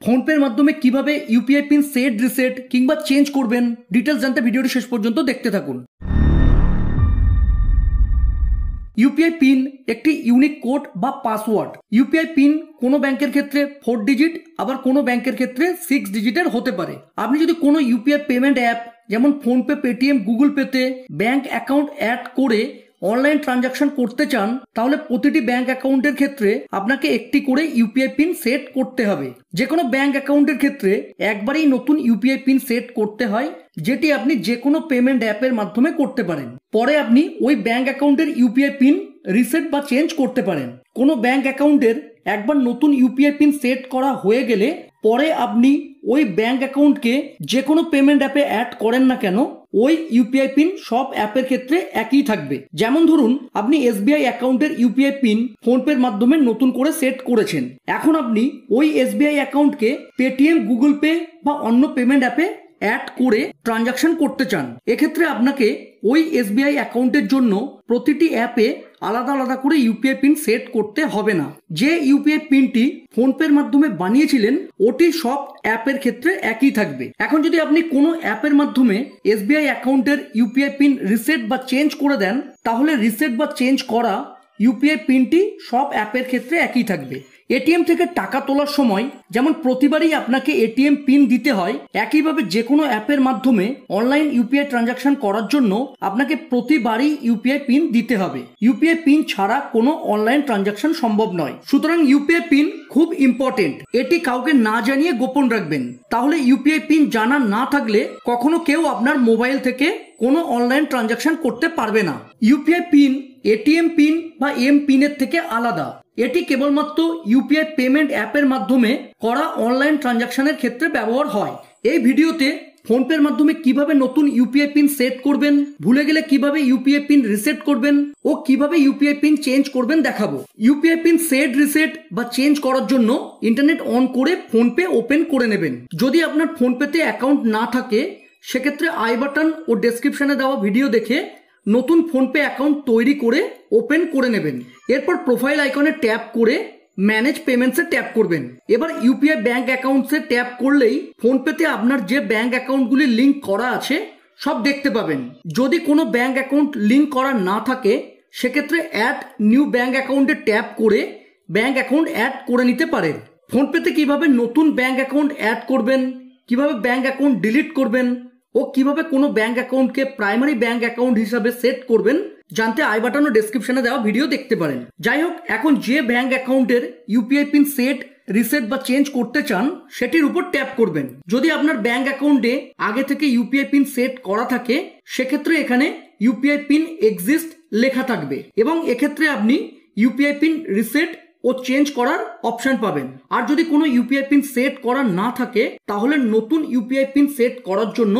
ফোনপের মাধ্যমে কিভাবে ইউপিআই পিন সেট রিসেট কিংবা চেঞ্জ করবেন ডিটেলস জানতে ভিডিওটি শেষ পর্যন্ত দেখতে থাকুন। ইউপিআই পিন একটি ইউনিক কোড বা পাসওয়ার্ড। ইউপিআই পিন কোনো ব্যাংকের ক্ষেত্রে 4 ডিজিট, আবার কোনো ব্যাংকের ক্ষেত্রে 6 ডিজিটের হতে পারে। আপনি যদি কোনো ইউপিআই পেমেন্ট অ্যাপ যেমন ফোনপে, পেটিএম, গুগল পেতে ব্যাংক অ্যাকাউন্ট অ্যাড করে অনলাইন ট্রানজাকশন করতে চান, তাহলে প্রতিটি ব্যাংক অ্যাকাউন্টের ক্ষেত্রে আপনাকে একটি করে ইউপিআই পিন সেট করতে হবে। যে কোনো ব্যাংক অ্যাকাউন্টের ক্ষেত্রে একবারেই নতুন ইউপিআই পিন সেট করতে হয়, যেটি আপনি যে কোনো পেমেন্ট অ্যাপের মাধ্যমে করতে পারেন। পরে আপনি ওই ব্যাংক অ্যাকাউন্টের ইউপিআই পিন রিসেট বা চেঞ্জ করতে পারেন। কোনো ব্যাংক অ্যাকাউন্টের একবার নতুন ইউপিআই পিন সেট করা হয়ে গেলে পরে আপনি ওই ব্যাংক অ্যাকাউন্টকে যে কোনো পেমেন্ট অ্যাপে অ্যাড করেন না কেন, ওই ইউপিআই পিন সব অ্যাপের ক্ষেত্রে একই থাকবে। যেমন ধরুন আপনি এসবিআই অ্যাকাউন্টের ইউপিআই পিন ফোনপের মাধ্যমে নতুন করে সেট করেছেন। এখন আপনি ওই এসবিআই অ্যাকাউন্টকে পেটিএম, গুগল পে বা অন্য পেমেন্ট অ্যাপে অ্যাড করে ট্রানজাকশন করতে চান। এক্ষেত্রে আপনাকে ওই এসবিআই অ্যাকাউন্টের জন্য প্রতিটি অ্যাপে আলাদা আলাদা করে ইউপিআই পিন সেট করতে হবে না। যে ইউপিআই পিনটি ফোনপের মাধ্যমে বানিয়েছিলেন ওটি সব অ্যাপের ক্ষেত্রে একই থাকবে। এখন যদি আপনি কোনো অ্যাপের মাধ্যমে এসবিআই অ্যাকাউন্টের ইউপিআই পিন রিসেট বা চেঞ্জ করে দেন, তাহলে রিসেট বা চেঞ্জ করা ইউপিআই পিনটি সব অ্যাপের ক্ষেত্রে একই থাকবে। এটিএম থেকে টাকা তোলার সময় যেমন প্রতিবারই আপনাকে এটিএম পিন দিতে হয়, একইভাবে যে কোনো অ্যাপের মাধ্যমে অনলাইন ইউপিআই ট্রানজাকশন করার জন্য আপনাকে প্রতিবারই ইউপিআই পিন দিতে হবে। ইউপিআই পিন ছাড়া কোনো অনলাইন ট্রানজাকশন সম্ভব নয়। সুতরাং ইউপিআই পিন খুব ইম্পর্টেন্ট, এটি কাউকে না জানিয়ে গোপন রাখবেন। তাহলে ইউপিআই পিন জানা না থাকলে কখনো কেউ আপনার মোবাইল থেকে কোনো অনলাইন ট্রানজাকশন করতে পারবে না। ইউপিআই পিন এটিএম পিন বা এম পিনের থেকে আলাদা। এটি কেবলমাত্র ইউপিআই পেমেন্ট অ্যাপের মাধ্যমে করা অনলাইন ট্রানজাকশনের ক্ষেত্রে ব্যবহার হয়। এই ভিডিওতে ফোনপের মাধ্যমে কিভাবে নতুন ইউপিআই পিন সেট করবেন, ভুলে গেলে কিভাবে ইউপিআই পিন রিসেট করবেন ও কিভাবে ইউপিআই পিন চেঞ্জ করবেন দেখাবো। ইউপিআই পিন সেট, রিসেট বা চেঞ্জ করার জন্য ইন্টারনেট অন করে ফোনপে ওপেন করে নেবেন। যদি আপনার ফোনপেতে অ্যাকাউন্ট না থাকে, সেক্ষেত্রে আই বাটন ও ডেসক্রিপশনে দেওয়া ভিডিও দেখে নতুন ফোনপে অ্যাকাউন্ট তৈরি করে ওপেন করে নেবেন। এরপর প্রোফাইল আইকনে ট্যাপ করে ম্যানেজ পেমেন্টসে ট্যাপ করবেন। এবার ইউপিআই ব্যাংক অ্যাকাউন্টসে ট্যাপ করলেই ফোনপেতে আপনার যে ব্যাংক অ্যাকাউন্টগুলি লিঙ্ক করা আছে সব দেখতে পাবেন। যদি কোনো ব্যাংক অ্যাকাউন্ট লিঙ্ক করা না থাকে, সেক্ষেত্রে অ্যাড নিউ ব্যাংক অ্যাকাউন্টে ট্যাপ করে ব্যাংক অ্যাকাউন্ট অ্যাড করে নিতে পারেন। ফোনপেতে কিভাবে নতুন ব্যাংক অ্যাকাউন্ট অ্যাড করবেন, কিভাবে ব্যাংক অ্যাকাউন্ট ডিলিট করবেন ও কিভাবে কোনো ব্যাংক অ্যাকাউন্টকে প্রাইমারি ব্যাংক অ্যাকাউন্ট হিসাবে সেট করবেন জানতে আই বাটন ও ডেসক্রিপশনে দেওয়া ভিডিও দেখতে পারেন। যাই হোক, এখন যে ব্যাংক অ্যাকাউন্টের ইউপিআই পিন সেট, রিসেট বা চেঞ্জ করতে চান সেটির উপর ট্যাপ করবেন। যদি আপনার ব্যাংক অ্যাকাউন্টে আগে থেকে ইউপিআই পিন সেট করা থাকে, সেক্ষেত্রে এখানে ইউপিআই পিন এক্সিস্ট লেখা থাকবে এবং এক্ষেত্রে আপনি ইউপিআই পিন রিসেট ও চেঞ্জ করার অপশন পাবেন। আর যদি কোনো ইউপিআই পিন সেট করা না থাকে, তাহলে নতুন ইউপিআই পিন সেট করার জন্য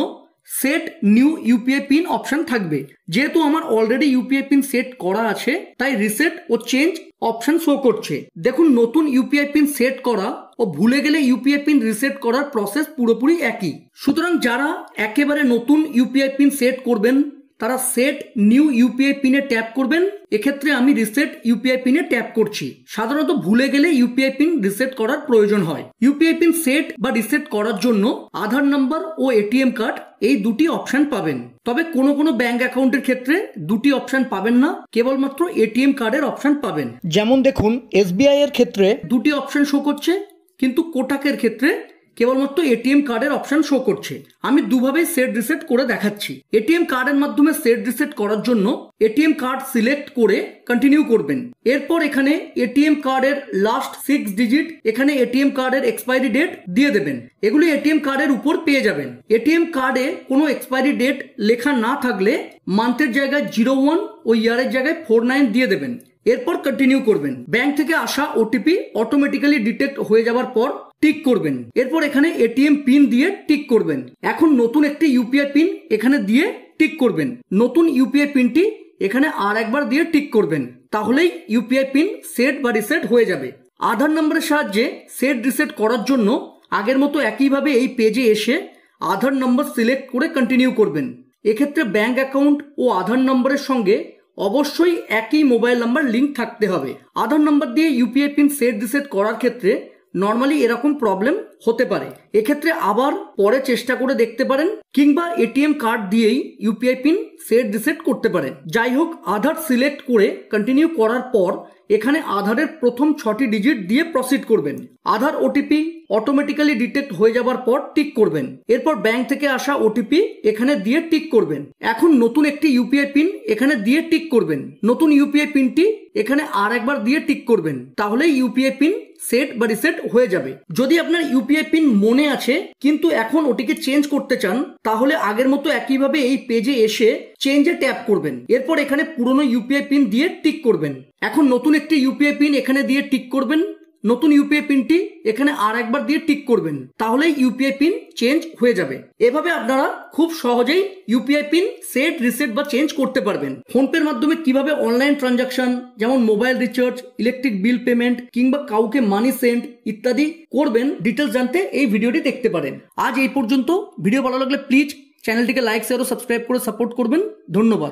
set new UPI pin option থাকবে। যেহেতু আমার অলরেডি ইউপিআই পিন সেট করা আছে, তাই রিসেট ও চেঞ্জ অপশন শো করছে। দেখুন, নতুন ইউপিআই পিন সেট করা ও ভুলে গেলে ইউপিআই পিন রিসেট করার প্রসেস পুরোপুরি একই। সুতরাং যারা একেবারে নতুন ইউপিআই পিন সেট করবেন, তারা সেট নিউ ইউপিআই পিনে ট্যাপ করবেন। এক্ষেত্রে আমি রিসেট ইউপিআই পিনে ট্যাপ করছি। সাধারণত ভুলে গেলে ইউপিআই পিন রিসেট করার প্রয়োজন হয়। ইউপিআই পিন সেট বা রিসেট করার জন্য আধার নাম্বার ও এটিএম কার্ড এই দুটি অপশন পাবেন। তবে কোনো কোনো ব্যাংক অ্যাকাউন্টের ক্ষেত্রে দুটি অপশন পাবেন না, কেবলমাত্র এটিএম কার্ডের অপশন পাবেন। যেমন দেখুন, এসবিআই এর ক্ষেত্রে দুটি অপশন শো করছে, কিন্তু কোটাকের ক্ষেত্রে কেবলমাত্র এটিএম কার্ডের অপশন শো করছে। আমি দুভাবে সেট রিসেট করে দেখাচ্ছি। এটিএম কার্ডের মাধ্যমে সেট রিসেট করার জন্য এটিএম কার্ড সিলেক্ট করে কন্টিনিউ করবেন। এরপর এখানে এটিএম কার্ডের লাস্ট 6 ডিজিট, এখানে এটিএম কার্ডের এক্সপায়ারি ডেট দিয়ে দেবেন। এগুলি এটিএম কার্ডের উপর পেয়ে যাবেন। এটিএম কার্ডে কোনো এক্সপায়ারি ডেট লেখা না থাকলে মান্থের জায়গায় 01 ও ইয়ারের জায়গায় 49 দিয়ে দেবেন। এরপর কন্টিনিউ করবেন। ব্যাংক থেকে আসা ওটিপি অটোমেটিক্যালি ডিটেক্ট হয়ে যাওয়ার পর টিক করবেন। এরপর এখানে এটিএম পিন দিয়ে টিক করবেন। এখন নতুন একটি ইউপিআই পিন এখানে দিয়ে টিক করবেন। নতুন ইউপিআই পিনটি এখানে আর একবার দিয়ে টিক করবেন। তাহলেই ইউপিআই পিন সেট বা রিসেট হয়ে যাবে। আধার নম্বরের সাহায্যে সেট রিসেট করার জন্য আগের মতো একইভাবে এই পেজে এসে আধার নম্বর সিলেক্ট করে কন্টিনিউ করবেন। এক্ষেত্রে ব্যাংক অ্যাকাউন্ট ও আধার নম্বরের সঙ্গে অবশ্যই একই মোবাইল নাম্বার লিঙ্ক থাকতে হবে। আধার নাম্বার দিয়ে ইউপিআই পিন সেট রিসেট করার ক্ষেত্রে নর্মালি এরকম প্রবলেম হতে পারে। এক্ষেত্রে আবার পরে চেষ্টা করে দেখতে পারেন, কিংবা এটিএম কার্ড দিয়েই ইউপিআই পিন সেট রিসেট করতে পারেন। যাই হোক, আধার সিলেক্ট করে কন্টিনিউ করার পর এখানে আধারের প্রথম 6টি ডিজিট দিয়ে প্রসিড করবেন। আধার ওটিপি অটোমেটিক্যালি ডিটেক্ট হয়ে যাবার পর টিক করবেন। এরপর ব্যাংক থেকে আসা ওটিপি এখানে দিয়ে টিক করবেন। এখন নতুন একটি ইউপিআই পিন এখানে দিয়ে টিক করবেন। নতুন ইউপিআই পিনটি এখানে আর একবার দিয়ে টিক করবেন, তাহলে ইউপিআই পিন সেট বা রিসেট হয়ে যাবে। যদি আপনার ইউপিআই পিন মনে আছে কিন্তু এখন ওটিকে চেঞ্জ করতে চান, তাহলে আগের মতো একইভাবে এই পেজে এসে চেঞ্জে ট্যাপ করবেন। এরপর এখানে পুরনো ইউপিআই পিন দিয়ে টিক করবেন। এখন নতুন একটি ইউপিআই পিন এখানে দিয়ে টিক করবেন। নতুন ইউপিআই পিনটি এখানে আর একবার দিয়ে টিক করবেন, তাহলেই ইউপিআই পিন চেঞ্জ হয়ে যাবে। এভাবে আপনারা খুব সহজেই ইউপিআই পিন সেট রিসেট বা চেঞ্জ করতে পারবেন। ফোনপের মাধ্যমে কিভাবে অনলাইন ট্রানজাকশন যেমন mobile recharge, electric bill payment কিংবা কাউকে মানি সেন্ড ইত্যাদি করবেন, ডিটেলস জানতে এই ভিডিওটি দেখতে পারেন। আজ এই পর্যন্ত। ভিডিও ভালো লাগলে প্লিজ চ্যানেলটিকে লাইক শেয়ার ও সাবস্ক্রাইব করে সাপোর্ট করবেন। ধন্যবাদ।